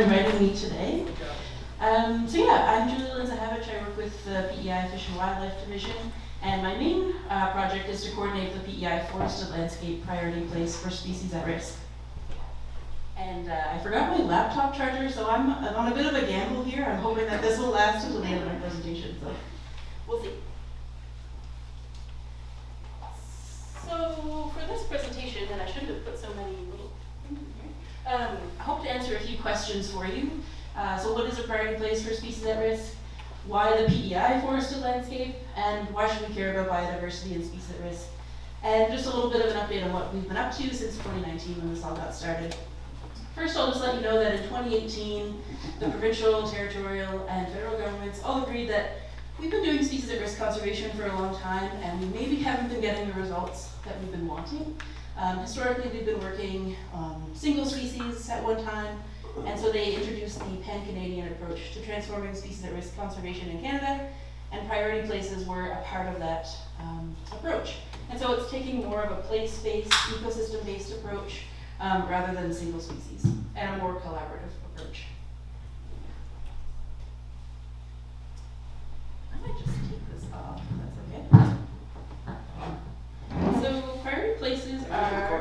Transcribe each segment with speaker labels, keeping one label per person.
Speaker 1: inviting me today. I'm Julie-Lynn Zahavich. I work with the PEI Fish and Wildlife Division, and my main project is to coordinate the PEI Forested Landscape Priority Place for Species at Risk. And I forgot my laptop charger, so I'm on a bit of a gamble here. I'm hoping that this will last until the end of my presentation, so we'll see. So for this presentation, and I shouldn't have put so many little things in here, I hope to answer a few questions for you. So what is a priority place for species at risk? Why the PEI forested landscape? And why should we care about biodiversity and species at risk? And just a little bit of an update on what we've been up to since 2019 when this all got started. First, I'll just let you know that in 2018, the provincial, territorial, and federal governments all agreed that we've been doing species at risk conservation for a long time, and we maybe haven't been getting the results that we've been wanting. Historically, we've been working on single species at one time, and so they introduced the pan-Canadian approach to transforming species at risk conservation in Canada, and priority places were a part of that approach. And so it's taking more of a place-based, ecosystem-based approach rather than single species, and a more collaborative approach. I might just take this off, if that's okay. So priority places are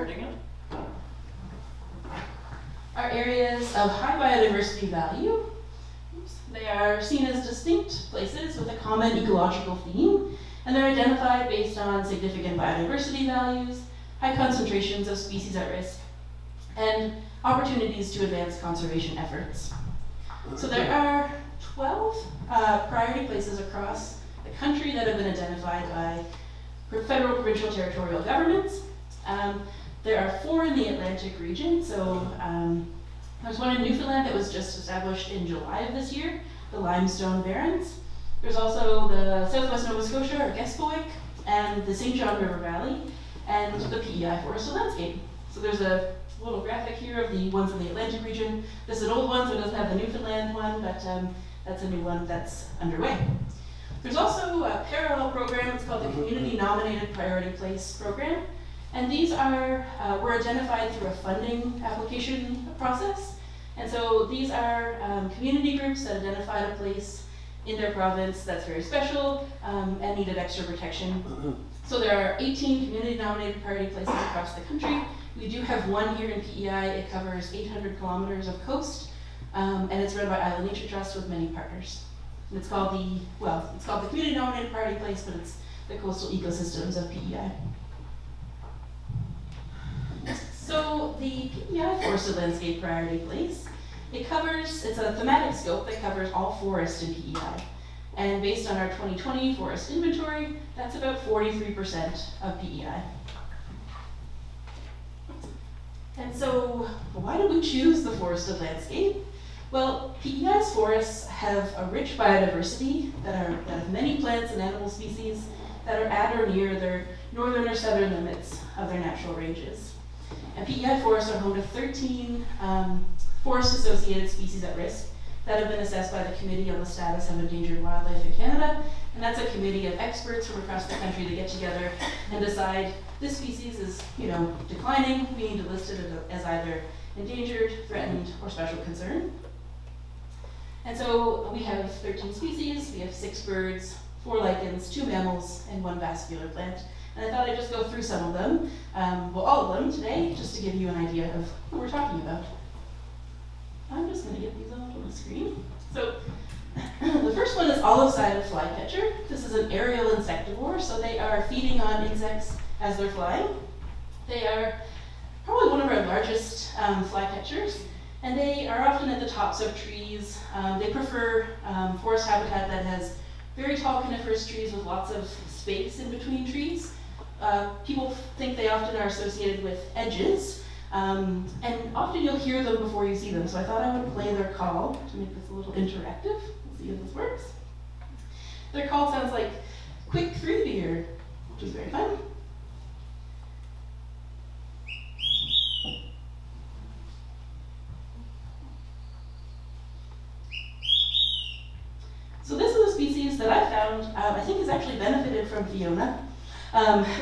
Speaker 1: areas of high biodiversity value. They are seen as distinct places with a common ecological theme, and they're identified based on significant biodiversity values, high concentrations of species at risk, and opportunities to advance conservation efforts. So there are 12 priority places across the country that have been identified by federal, provincial, territorial governments. There are 4 in the Atlantic region. So there's one in Newfoundland that was just established in July of this year, the Limestone Barrens. There's also the Southwest Nova Scotia, or Gaspoick, and the St. John River Valley, and the PEI Forested Landscape. So there's a little graphic here of the ones in the Atlantic region. This is an old one, so it doesn't have the Newfoundland one, but that's a new one that's underway. There's also a parallel program. It's called the Community Nominated Priority Place Program. And these are were identified through a funding application process. And so these are community groups that identified a place in their province that's very special and needed extra protection. So there are 18 community nominated priority places across the country. We do have one here in PEI. It covers 800 kilometers of coast, and it's run by Island Nature Trust with many partners. And it's called the Community Nominated Priority Place, but it's the coastal ecosystems of PEI. So the PEI Forested Landscape Priority Place, it's a thematic scope that covers all forests in PEI. And based on our 2020 forest inventory, that's about 43% of PEI. And so why did we choose the forested landscape? Well, PEI's forests have a rich biodiversity that have many plants and animal species that are at or near their northern or southern limits of their natural ranges. And PEI forests are home to 13 forest-associated species at risk that have been assessed by the Committee on the Status of Endangered Wildlife in Canada. And that's a committee of experts from across the country to get together and decide this species is, declining. We need to list it as either endangered, threatened, or special concern. And so we have 13 species. We have 6 birds, 4 lichens, 2 mammals, and 1 vascular plant. And I thought I'd just go through some of them, all of them today, just to give you an idea of who we're talking about. I'm just going to get these on the screen. So the first one is olive-sided flycatcher. This is an aerial insectivore, so they are feeding on insects as they're flying. They are probably one of our largest flycatchers, and they are often at the tops of trees. They prefer forest habitat that has very tall coniferous trees with lots of space in between trees. People think they often are associated with edges, and often you'll hear them before you see them. So I thought I would play their call to make this a little interactive. We'll see if this works. Their call sounds like quick fruit ear, which is very fun. So this is a species that I found, I think has actually benefited from Fiona.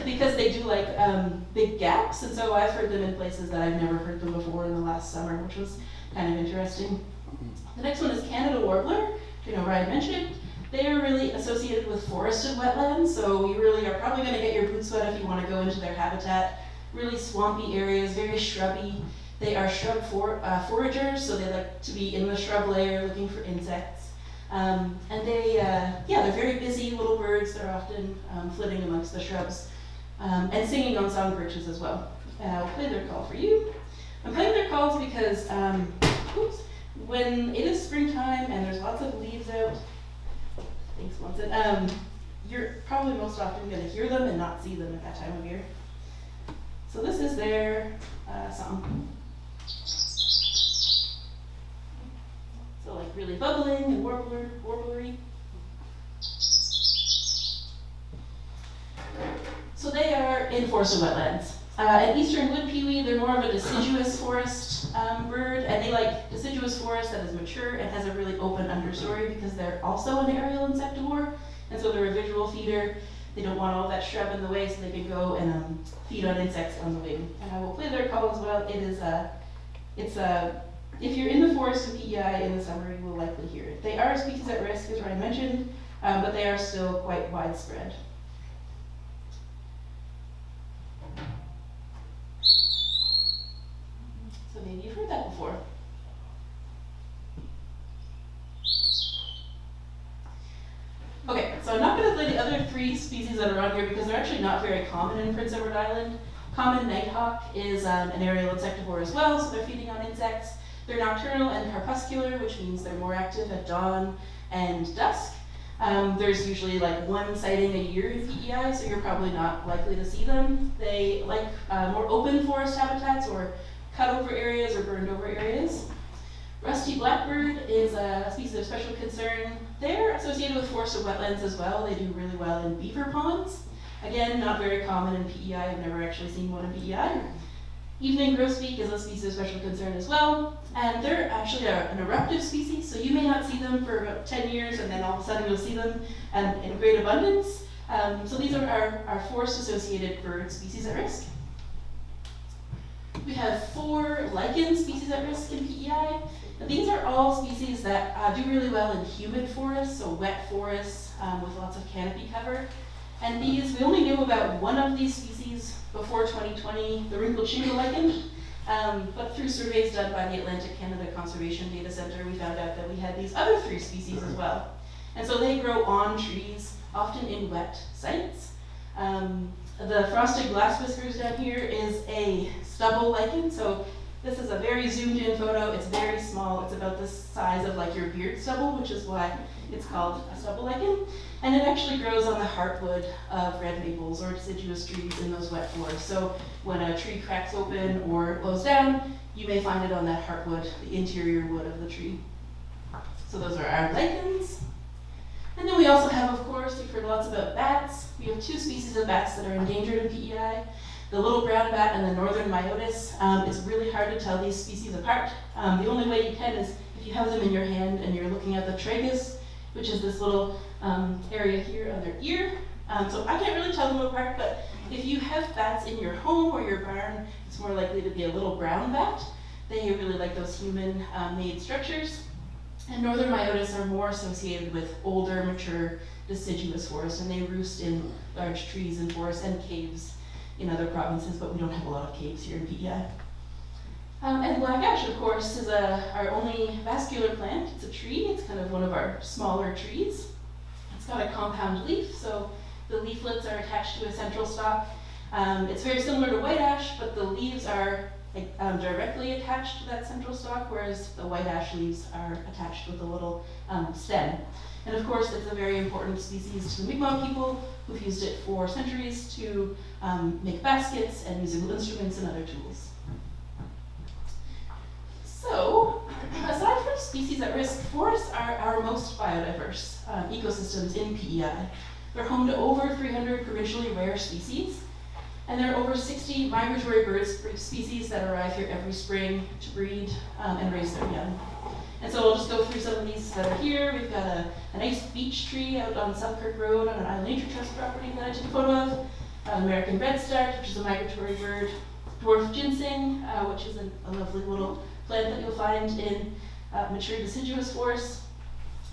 Speaker 1: Because they do like big gaps, and so I've heard them in places that I've never heard them before in the last summer, which was kind of interesting. The next one is Canada warbler, which Ryan mentioned. They are really associated with forested wetlands, so you really are probably going to get your boots wet if you want to go into their habitat. Really swampy areas, very shrubby. They are shrub foragers, so they like to be in the shrub layer looking for insects. And they're very busy little birds. They're often flitting amongst the shrubs and singing on song perches as well. And I'll play their call for you. I'm playing their calls because when it is springtime and there's lots of leaves out, thanks, Monson, you're probably most often going to hear them and not see them at that time of year. So this is their song. So like really bubbling and warblery. So they are in forested wetlands. At eastern wood pewee, they're more of a deciduous forest bird, and they like deciduous forest that is mature and has a really open understory because they're also an aerial insectivore, and so they're a visual feeder. They don't want all that shrub in the way, so they can go and feed on insects on the wing. And I will play their call as well. If you're in the forest of PEI in the summer, you will likely hear it. They are a species at risk, as Ryan mentioned, but they are still quite widespread. So maybe you've heard that before. Okay, so I'm not going to play the other three species that are on here because they're actually not very common in Prince Edward Island. Common nighthawk is an aerial insectivore as well, so they're feeding on insects. They're nocturnal and crepuscular, which means they're more active at dawn and dusk. There's usually like one sighting a year in PEI, so you're probably not likely to see them. They like more open forest habitats or cut over areas or burned over areas. Rusty blackbird is a species of special concern. They're associated with forested wetlands as well. They do really well in beaver ponds. Again, not very common in PEI. I've never actually seen one in PEI. Evening grosbeak is a species of special concern as well. And they're actually an eruptive species, so you may not see them for about 10 years, and then all of a sudden you'll see them in great abundance. So these are our forest-associated bird species at risk. We have 4 lichen species at risk in PEI. Now, these are all species that do really well in humid forests, so wet forests with lots of canopy cover. And these, we only knew about one of these species before 2020, the wrinkled shingle lichen. But through surveys done by the Atlantic Canada Conservation Data Center, we found out that we had these other 3 species as well. And so they grow on trees, often in wet sites. The frosted glass whiskers down here is a stubble lichen. So this is a very zoomed in photo. It's very small. It's about the size of like your beard stubble, which is why it's called a stubble lichen. And it actually grows on the heartwood of red maples or deciduous trees in those wet forests. So when a tree cracks open or blows down, you may find it on that heartwood, the interior wood of the tree. So those are our lichens. And then we also have, of course, you've heard lots about bats. We have 2 species of bats that are endangered in PEI. The little brown bat and the northern myotis. It's really hard to tell these species apart. The only way you can is if you have them in your hand and you're looking at the tragus, which is this little area here on their ear. So I can't really tell them apart, but if you have bats in your home or your barn, it's more likely to be a little brown bat. They really like those human-made structures. And northern myotis are more associated with older, mature, deciduous forests, and they roost in large trees and forests and caves in other provinces, but we don't have a lot of caves here in PEI. And black ash, of course, is our only vascular plant. It's a tree. It's kind of one of our smaller trees. It's got a compound leaf, so the leaflets are attached to a central stalk. It's very similar to white ash, but the leaves are directly attached to that central stalk, whereas the white ash leaves are attached with a little stem. And of course, it's a very important species to the Mi'kmaq people who've used it for centuries to make baskets and musical instruments and other tools. So, aside from species at risk, forests are our most biodiverse ecosystems in PEI. They're home to over 300 provincially rare species, and there are over 60 migratory bird species that arrive here every spring to breed and raise their young. And so I'll just go through some of these that are here. We've got a nice beech tree out on Selkirk Road on an Island Nature Trust property that I took a photo of. American redstart, which is a migratory bird. Dwarf ginseng, which is a lovely little plant that you'll find in mature deciduous forests.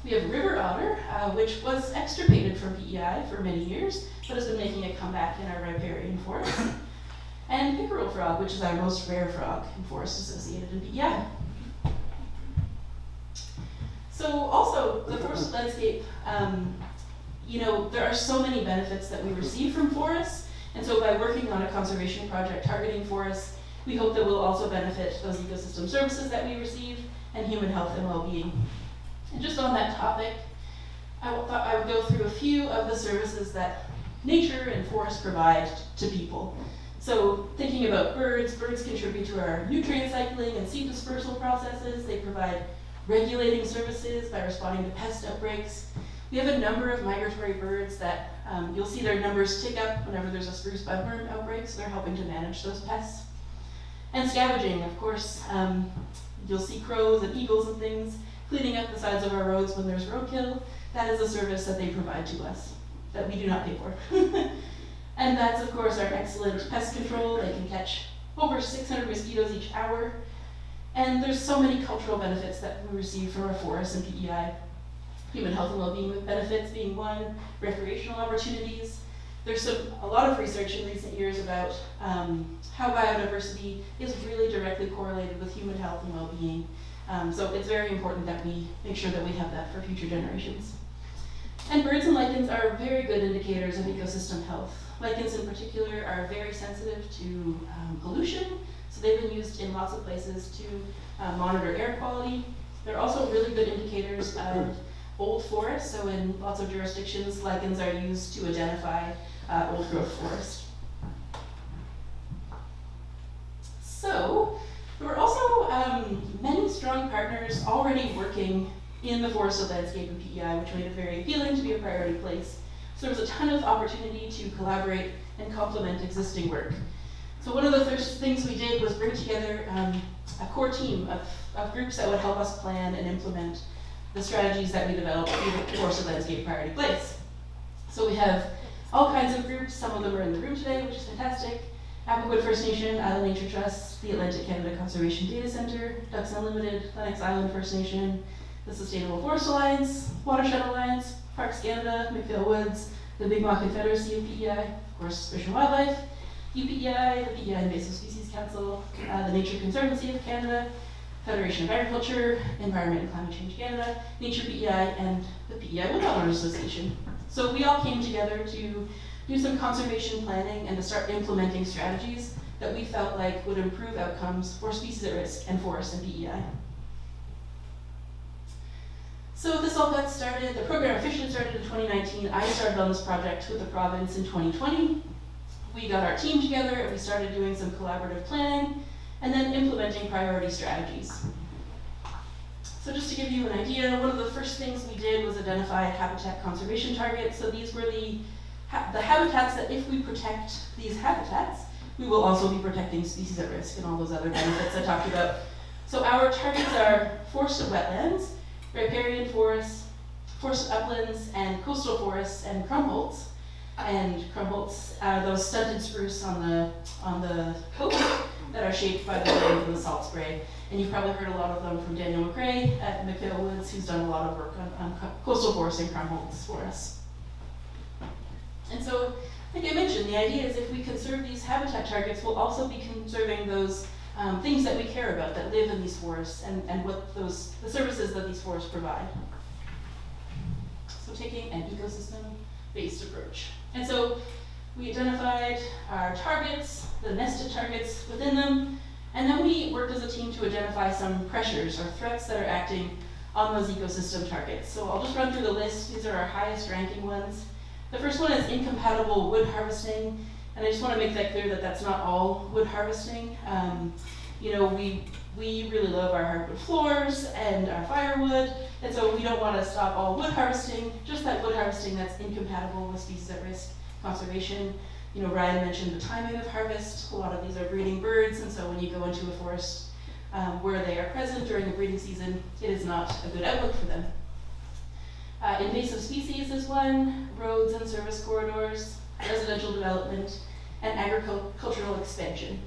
Speaker 1: We have river otter, which was extirpated from PEI for many years, but has been making a comeback in our riparian forests. And pickerel frog, which is our most rare frog in forests associated in PEI. So also, the forested landscape, there are so many benefits that we receive from forests, and so by working on a conservation project targeting forests, we hope that we'll also benefit those ecosystem services that we receive and human health and well-being. And just on that topic, I thought I would go through a few of the services that nature and forests provide to people. So thinking about birds contribute to our nutrient cycling and seed dispersal processes. They provide regulating services by responding to pest outbreaks. We have a number of migratory birds that you'll see their numbers tick up whenever there's a spruce budworm outbreak, so they're helping to manage those pests. And scavenging, of course. You'll see crows and eagles and things cleaning up the sides of our roads when there's roadkill. That is a service that they provide to us that we do not pay for. And that's, of course, our excellent pest control. They can catch over 600 mosquitoes each hour. And there's so many cultural benefits that we receive from our forests and PEI. Human health and well-being benefits being one, recreational opportunities. There's a lot of research in recent years about how biodiversity is really directly correlated with human health and well-being. So it's very important that we make sure that we have that for future generations. And birds and lichens are very good indicators of ecosystem health. Lichens in particular are very sensitive to pollution, so they've been used in lots of places to monitor air quality. They're also really good indicators of old forests, so in lots of jurisdictions, lichens are used to identify old growth forest. So, there were also many strong partners already working in the forested landscape in PEI, which made it very appealing to be a priority place. So there was a ton of opportunity to collaborate and complement existing work. So one of the first things we did was bring together a core team of groups that would help us plan and implement the strategies that we developed in the forested landscape priority place. So we have all kinds of groups. Some of them are in the room today, which is fantastic. Applewood First Nation, Island Nature Trust, the Atlantic Canada Conservation Data Center, Ducks Unlimited, Lennox Island First Nation, the Sustainable Forest Alliance, Watershed Alliance, Parks Canada, McPhail Woods, the Mi'kmaq Confederacy of PEI, of course Fish and Wildlife, UPEI, the PEI Invasive Species Council, the Nature Conservancy of Canada, Federation of Agriculture, Environment and Climate Change Canada, Nature PEI, and the PEI Woodland Association. So we all came together to do some conservation planning and to start implementing strategies that we felt like would improve outcomes for species at risk and forests and PEI. So this all got started, the program officially started in 2019. I started on this project with the province in 2020. We got our team together and we started doing some collaborative planning and then implementing priority strategies. So just to give you an idea, one of the first things we did was identify habitat conservation targets. So these were the habitats that if we protect these habitats, we will also be protecting species at risk and all those other benefits I talked about. So our targets are forested wetlands, riparian forests, forested uplands, and coastal forests, and crumholts. And crumholts are those stunted spruce on the coast that are shaped by the wind and the salt spray. And you've probably heard a lot of them from Daniel McRae at McPhail Woods, who's done a lot of work on coastal forests and crumholts for us. And so, like I mentioned, the idea is if we conserve these habitat targets, we'll also be conserving those things that we care about that live in these forests and what the services that these forests provide. So taking an ecosystem-based approach. And so we identified our targets, the nested targets within them, and then we worked as a team to identify some pressures or threats that are acting on those ecosystem targets. So I'll just run through the list. These are our highest ranking ones. The first one is incompatible wood harvesting, and I just want to make that clear that that's not all wood harvesting. We really love our hardwood floors and our firewood, and so we don't want to stop all wood harvesting, just that wood harvesting that's incompatible with species at risk conservation. Ryan mentioned the timing of harvest. A lot of these are breeding birds, and so when you go into a forest where they are present during the breeding season, it is not a good outlook for them. Invasive species is one, roads and service corridors, residential development, and agricultural expansion.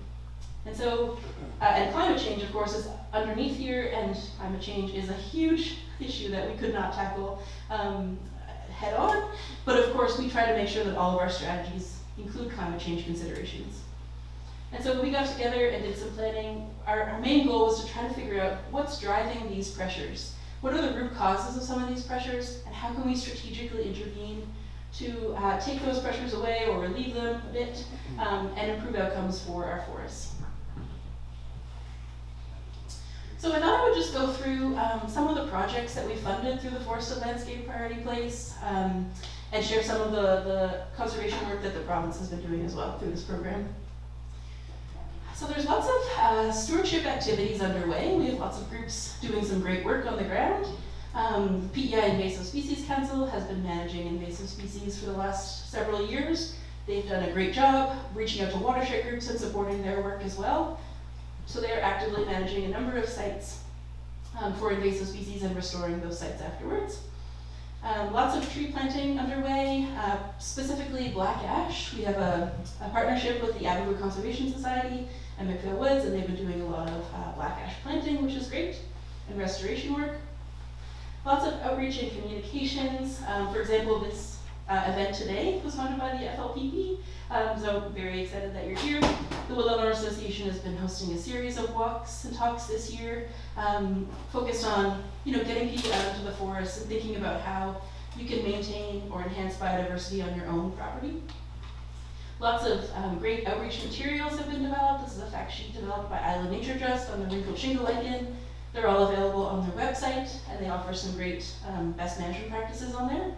Speaker 1: And so, and climate change, of course, is underneath here, and climate change is a huge issue that we could not tackle head on. But of course, we try to make sure that all of our strategies include climate change considerations. And so we got together and did some planning. Our main goal was to try to figure out what's driving these pressures. What are the root causes of some of these pressures, and how can we strategically intervene to take those pressures away or relieve them a bit and improve outcomes for our forests. So I thought I would just go through some of the projects that we funded through the Forested Landscape Priority Place and share some of the conservation work that the province has been doing as well through this program. So there's lots of stewardship activities underway. We have lots of groups doing some great work on the ground. PEI Invasive Species Council has been managing invasive species for the last several years. They've done a great job reaching out to watershed groups and supporting their work as well. So they're actively managing a number of sites for invasive species and restoring those sites afterwards. Lots of tree planting underway, specifically black ash. We have a partnership with the Abbeywood Conservation Society and McPhail Woods, and they've been doing a lot of black ash planting, which is great, and restoration work. Lots of outreach and communications. For example, this event today was funded by the FLPP, so very excited that you're here. The Woodland Association has been hosting a series of walks and talks this year, focused on getting people out into the forest and thinking about how you can maintain or enhance biodiversity on your own property. Lots of great outreach materials have been developed. This is a fact sheet developed by Island Nature Trust on the wrinkled shingle lichen. They're all available on their website, and they offer some great best management practices on there.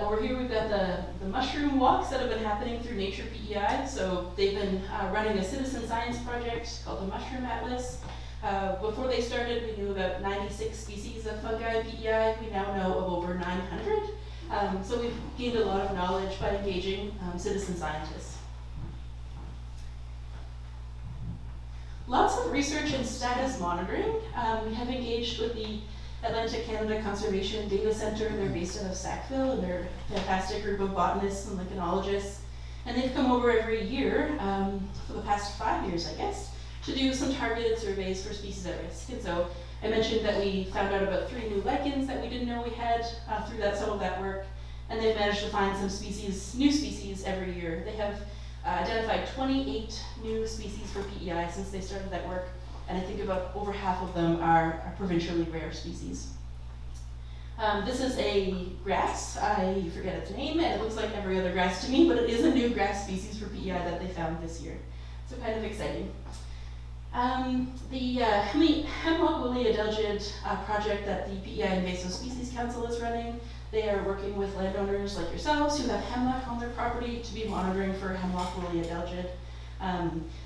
Speaker 1: Over here we've got the mushroom walks that have been happening through Nature PEI. So they've been running a citizen science project called the Mushroom Atlas. Before they started, we knew about 96 species of fungi in PEI. We now know of over 900. So we've gained a lot of knowledge by engaging citizen scientists. Lots of research and status monitoring. We have engaged with the Atlantic Canada Conservation Data Center. They're based out of Sackville, and they're a fantastic group of botanists and lichenologists. And they've come over every year, for the past 5 years, I guess, to do some targeted surveys for species at risk. And so I mentioned that we found out about 3 new lichens that we didn't know we had through some of that work. And they've managed to find some new species every year. They have identified 28 new species for PEI since they started that work. And I think about over half of them are provincially rare species. This is a grass. I forget its name, and it looks like every other grass to me, but it is a new grass species for PEI that they found this year. So kind of exciting. The Hemlock Woolly Adelgid project that the PEI Invasive Species Council is running, they are working with landowners like yourselves who have hemlock on their property to be monitoring for Hemlock Woolly Adelgid,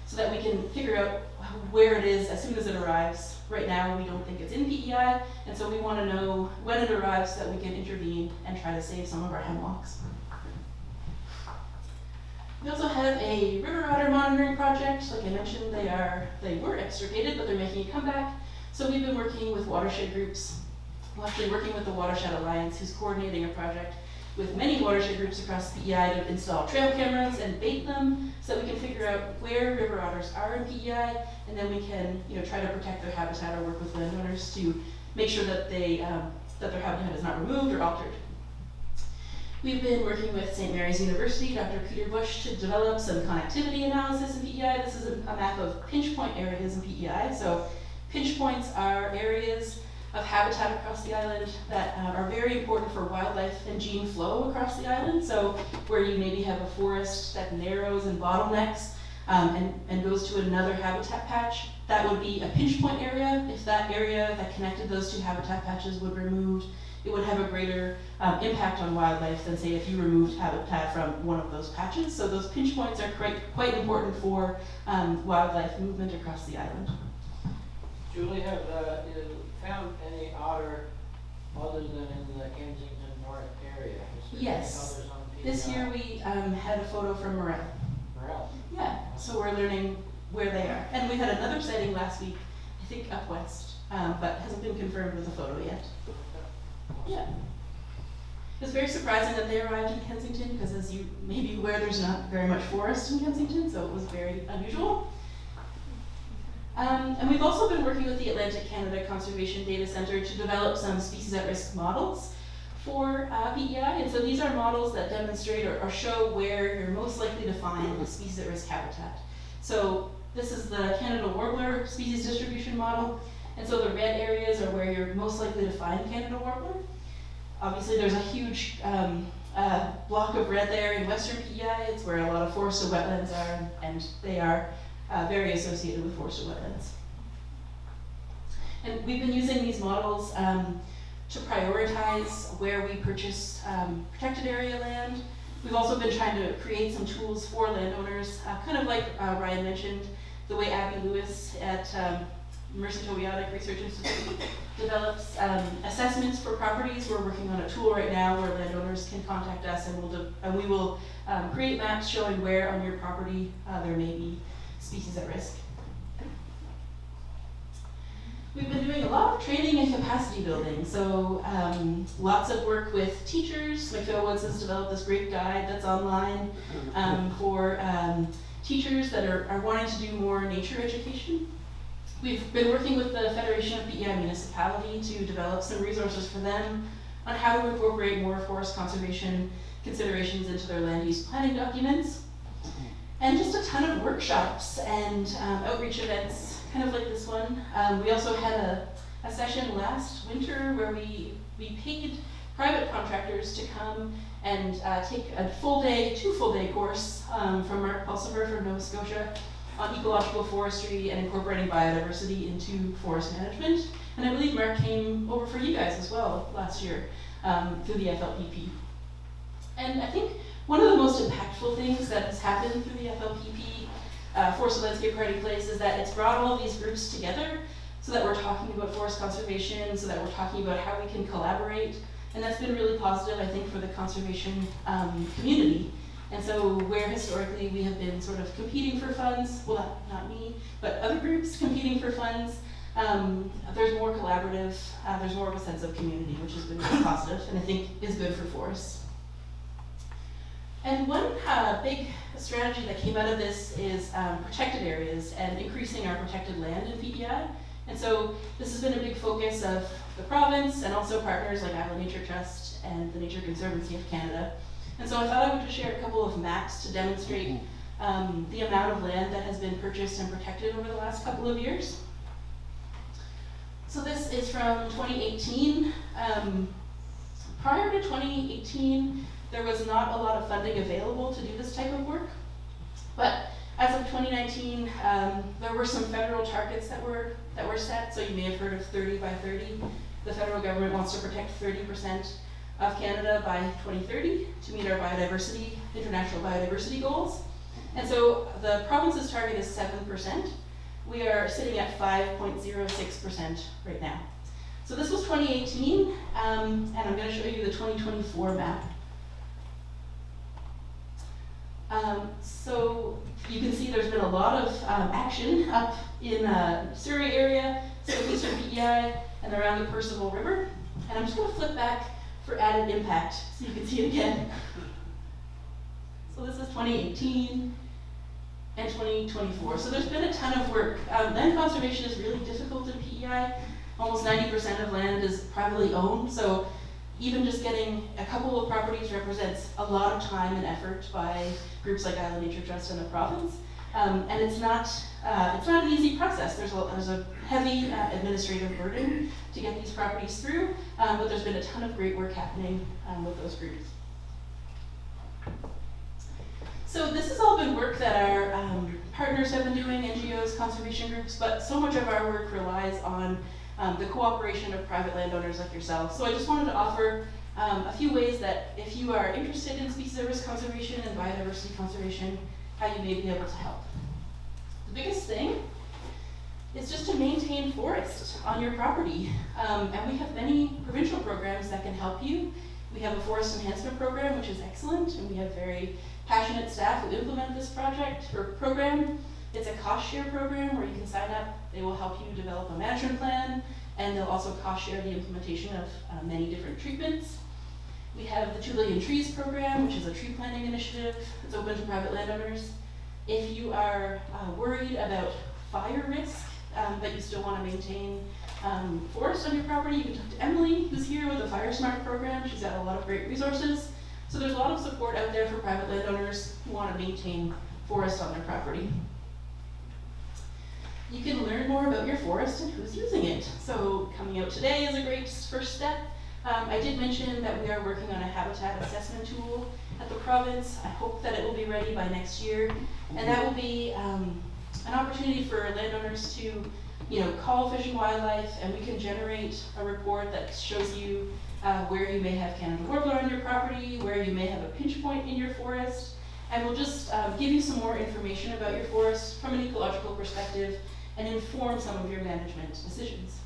Speaker 1: so that we can figure out where it is as soon as it arrives. Right now, we don't think it's in PEI, and so we want to know when it arrives so that we can intervene and try to save some of our hemlocks. We also have a river otter monitoring project. Like I mentioned, they were extirpated, but they're making a comeback. So we've been working with watershed groups. We're actually working with the Watershed Alliance, who's coordinating a project with many watershed groups across PEI to install trail cameras and bait them so that we can figure out where river otters are in PEI, and then we can try to protect their habitat or work with landowners to make sure that that their habitat is not removed or altered. We've been working with St. Mary's University, Dr. Peter Bush, to develop some connectivity analysis in PEI. This is a map of pinch point areas in PEI. So pinch points are areas of habitat across the island that are very important for wildlife and gene flow across the island. So where you maybe have a forest that narrows and bottlenecks and goes to another habitat patch, that would be a pinch point area. If that area that connected those 2 habitat patches would be removed, it would have a greater impact on wildlife than, say, if you removed habitat from one of those patches. So those pinch points are quite important for wildlife movement across the island.
Speaker 2: Julie, have you found any otter other than in the Kensington North area?
Speaker 1: Yes.
Speaker 2: Any others on PEI?
Speaker 1: This year we had a photo from Morel.
Speaker 2: Morel?
Speaker 1: Yeah, so we're learning where they are. And we had another sighting last week, I think up west, but hasn't been confirmed with a photo yet. Yeah. It was very surprising that they arrived in Kensington because, as you may be aware, there's not very much forest in Kensington, so it was very unusual. And we've also been working with the Atlantic Canada Conservation Data Centre to develop some species at risk models for PEI. And so these are models that demonstrate or show where you're most likely to find a species at risk habitat. So this is the Canada warbler species distribution model. And so the red areas are where you're most likely to find Canada warbler. Obviously there's a huge block of red there in western PEI. It's where a lot of forested wetlands are, and they are very associated with forested wetlands. And we've been using these models to prioritize where we purchase protected area land. We've also been trying to create some tools for landowners, kind of like Ryan mentioned, the way Abby Lewis at Mercy Tobiotic Research Institute develops assessments for properties. We're working on a tool right now where landowners can contact us, and we will create maps showing where on your property there may be species at risk. We've been doing a lot of training and capacity building, so lots of work with teachers. Phil Woods has developed this great guide that's online for teachers that are wanting to do more nature education. We've been working with the Federation of PEI Municipality to develop some resources for them on how to incorporate more forest conservation considerations into their land use planning documents. And just a ton of workshops and outreach events, kind of like this one. We also had a session last winter where we paid private contractors to come and take a two full day course from Mark Pulsifer from Nova Scotia on ecological forestry and incorporating biodiversity into forest management. And I believe Mark came over for you guys as well last year through the FLPP. And I think one of the most impactful things that has happened through the FLPP, Forest Landscape Priority Place, is that it's brought all of these groups together so that we're talking about forest conservation, so that we're talking about how we can collaborate. And that's been really positive, I think, for the conservation community. And so where historically we have been sort of competing for funds, well, not me, but other groups competing for funds, there's more collaborative, there's more of a sense of community, which has been really positive and I think is good for forests. And one big strategy that came out of this is protected areas and increasing our protected land in PEI. And so this has been a big focus of the province and also partners like Island Nature Trust and the Nature Conservancy of Canada. And so I thought I would just share a couple of maps to demonstrate the amount of land that has been purchased and protected over the last couple of years. So this is from 2018. Prior to 2018, there was not a lot of funding available to do this type of work. But as of 2019, there were some federal targets that were set. So you may have heard of 30 by 30. The federal government wants to protect 30% of Canada by 2030 to meet our international biodiversity goals. And so the province's target is 7%. We are sitting at 5.06% right now. So this was 2018, and I'm going to show you the 2024 map. So you can see there's been a lot of action up in Surrey area, southeastern PEI, and around the Percival River. And I'm just going to flip back for added impact so you can see it again. So this is 2018 and 2024. So there's been a ton of work. Land conservation is really difficult in PEI. Almost 90% of land is privately owned, so even just getting a couple of properties represents a lot of time and effort by groups like Island Nature Trust and the province. And it's not an easy process. There's a heavy administrative burden to get these properties through, but there's been a ton of great work happening with those groups. So this has all been work that our partners have been doing, NGOs, conservation groups, but so much of our work relies on the cooperation of private landowners like yourself. So I just wanted to offer a few ways that if you are interested in species at risk conservation and biodiversity conservation, how you may be able to help. The biggest thing is just to maintain forest on your property. And we have many provincial programs that can help you. We have a forest enhancement program, which is excellent, and we have very passionate staff who implement this program. It's a cost share program where you can sign up. They will help you develop a management plan, and they'll also cost share the implementation of many different treatments. We have the 2 Billion Trees program, which is a tree planting initiative that's open to private landowners. If you are worried about fire risk, but you still want to maintain forest on your property, you can talk to Emily, who's here with the Fire Smart program. She's got a lot of great resources. So there's a lot of support out there for private landowners who want to maintain forest on their property. You can learn more about your forest and who's using it. So coming out today is a great first step. I did mention that we are working on a habitat assessment tool at the province. I hope that it will be ready by next year. And that will be an opportunity for landowners to call Fish and Wildlife, and we can generate a report that shows you where you may have Canada warbler on your property, where you may have a pinch point in your forest, and we'll just give you some more information about your forest from an ecological perspective and inform some of your management decisions.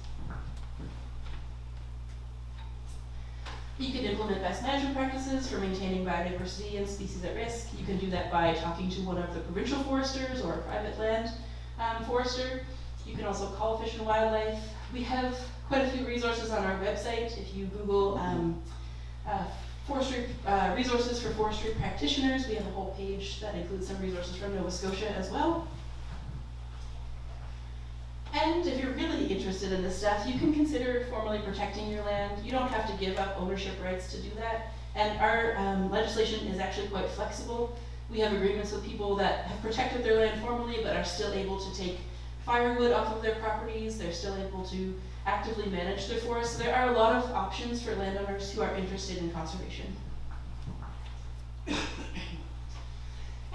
Speaker 1: You can implement best management practices for maintaining biodiversity and species at risk. You can do that by talking to one of the provincial foresters or a private land forester. You can also call Fish and Wildlife. We have quite a few resources on our website. If you Google forestry resources for forestry practitioners, we have a whole page that includes some resources from Nova Scotia as well. And if you're really interested in this stuff, you can consider formally protecting your land. You don't have to give up ownership rights to do that. And our legislation is actually quite flexible. We have agreements with people that have protected their land formally but are still able to take firewood off of their properties. They're still able to actively manage their forests. So there are a lot of options for landowners who are interested in conservation.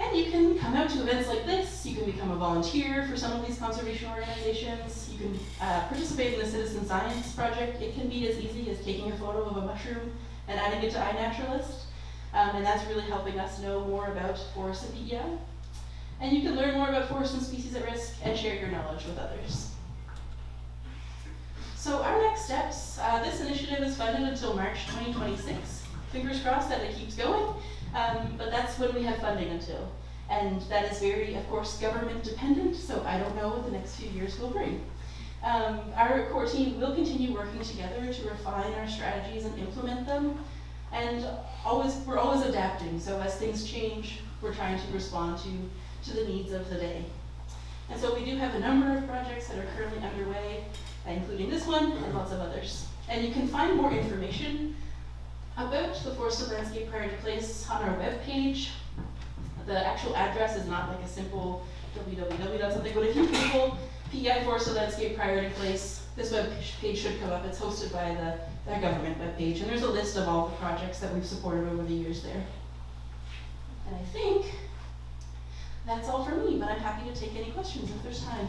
Speaker 1: And you can come out to events like this. You can become a volunteer for some of these conservation organizations. You can participate in the citizen science project. It can be as easy as taking a photo of a mushroom and adding it to iNaturalist. And that's really helping us know more about forests and PEI. And you can learn more about forests and species at risk and share your knowledge with others. So our next steps, this initiative is funded until March 2026. Fingers crossed that it keeps going, but that's when we have funding until. And that is very, of course, government dependent, so I don't know what the next few years will bring. Our core team will continue working together to refine our strategies and implement them. And we're always adapting, so as things change, we're trying to respond to the needs of the day. And so we do have a number of projects that are currently underway, including this one and lots of others. And you can find more information about the forested landscape priority place on our webpage. The actual address is not like a simple www.something, but if you Google PEI forested landscape priority place, this web page should come up. It's hosted by the government webpage, and there's a list of all the projects that we've supported over the years there. And I think that's all for me, but I'm happy to take any questions if there's time.